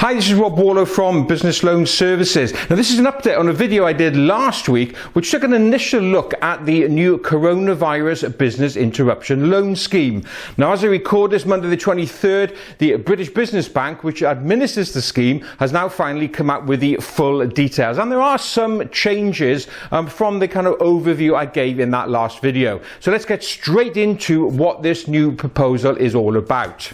Hi, this is Rob Warlow from Business Loan Services. Now this is an update on a video I did last week which took an initial look at the new coronavirus business interruption loan scheme. Now as I record this, Monday the 23rd, the British Business Bank, which administers the scheme, has now finally come out with the full details. And there are some changes from the kind of overview I gave in that last video. So let's get straight into what this new proposal is all about.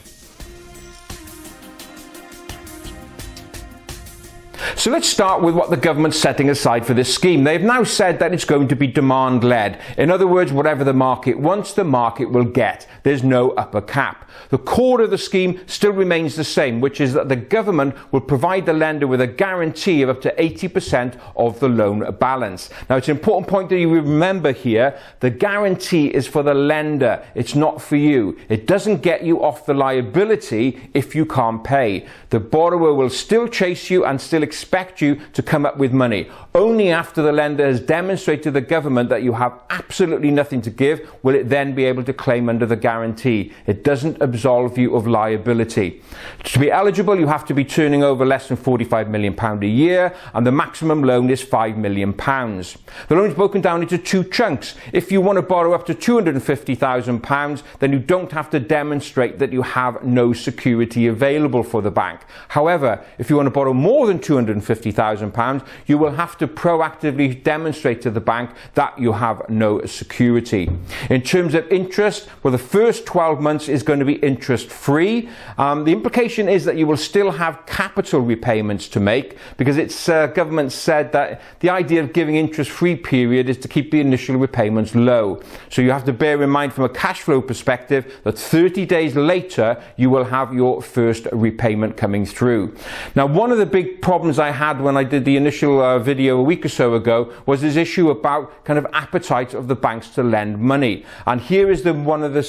So let's start with what the government's setting aside for this scheme. They've now said that it's going to be demand-led. In other words, whatever the market wants, the market will get. There's no upper cap. The core of the scheme still remains the same, which is that the government will provide the lender with a guarantee of up to 80% of the loan balance. Now, it's an important point that you remember here. The guarantee is for the lender. It's not for you. It doesn't get you off the liability if you can't pay. The borrower will still chase you and still expect you to come up with money. Only after the lender has demonstrated to the government that you have absolutely nothing to give will it then be able to claim under the guarantee. It doesn't absolve you of liability. To be eligible, you have to be turning over less than £45 million a year, and the maximum loan is £5 million. The loan is broken down into two chunks. If you want to borrow up to £250,000, then you don't have to demonstrate that you have no security available for the bank. However, if you want to borrow more than £250,000, you will have to proactively demonstrate to the bank that you have no security. In terms of interest, well, the first 12 months is going to be interest-free. The implication is that you will still have capital repayments to make, because it's government said that the idea of giving interest-free period is to keep the initial repayments low. So you have to bear in mind from a cash flow perspective that 30 days later you will have your first repayment coming through. Now, one of the big problems I had when I did the initial video a week or so ago was this issue about kind of appetite of the banks to lend money. And here is one of the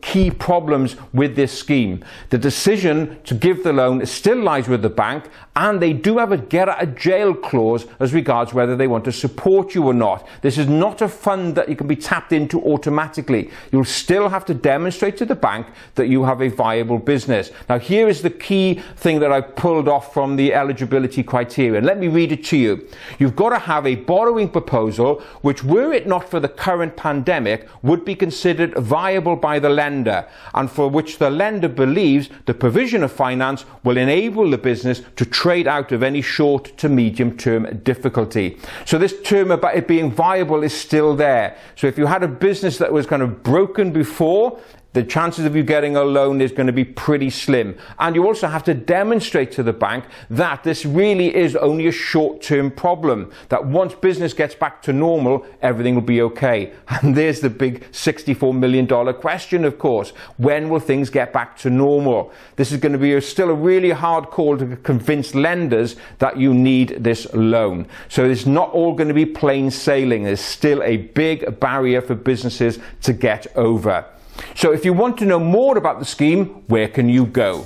key problems with this scheme. The decision to give the loan still lies with the bank, and they do have a get out of jail clause as regards whether they want to support you or not. This is not a fund that you can be tapped into automatically. You'll still have to demonstrate to the bank that you have a viable business. Now, here is the key thing that I pulled off from the eligibility criteria. Let me read it to you. You've got to have a borrowing proposal which, were it not for the current pandemic, would be considered viable by the lender, and for which the lender believes the provision of finance will enable the business to trade out of any short to medium term difficulty. So this term about it being viable is still there. So if you had a business that was kind of broken before, the chances of you getting a loan is going to be pretty slim. And you also have to demonstrate to the bank that this really is only a short-term problem, that once business gets back to normal, everything will be okay. And there's the big $64 million question, of course. When will things get back to normal? This is going to be still a really hard call to convince lenders that you need this loan. So it's not all going to be plain sailing. There's still a big barrier for businesses to get over. So if you want to know more about the scheme, where can you go?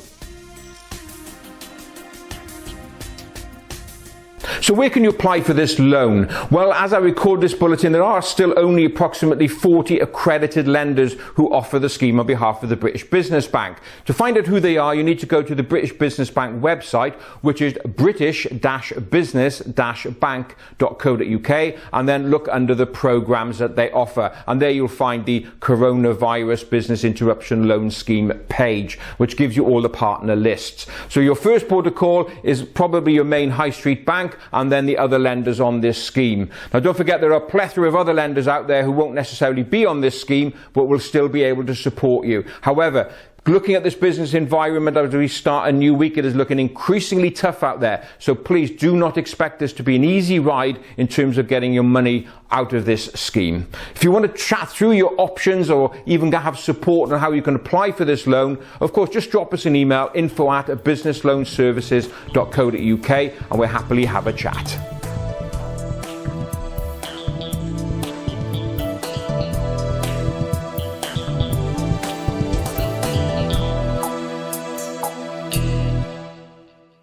So where can you apply for this loan? Well, as I record this bulletin, there are still only approximately 40 accredited lenders who offer the scheme on behalf of the British Business Bank. To find out who they are, you need to go to the British Business Bank website, which is british-business-bank.co.uk, and then look under the programs that they offer. And there you'll find the Coronavirus Business Interruption Loan Scheme page, which gives you all the partner lists. So your first port of call is probably your main high street bank, and then the other lenders on this scheme. Now, don't forget there are a plethora of other lenders out there who won't necessarily be on this scheme, but will still be able to support you. However, looking at this business environment as we start a new week, it is looking increasingly tough out there. So please do not expect this to be an easy ride in terms of getting your money out of this scheme. If you want to chat through your options or even have support on how you can apply for this loan, of course, just drop us an email, info@businessloanservices.co.uk, and we'll happily have a chat.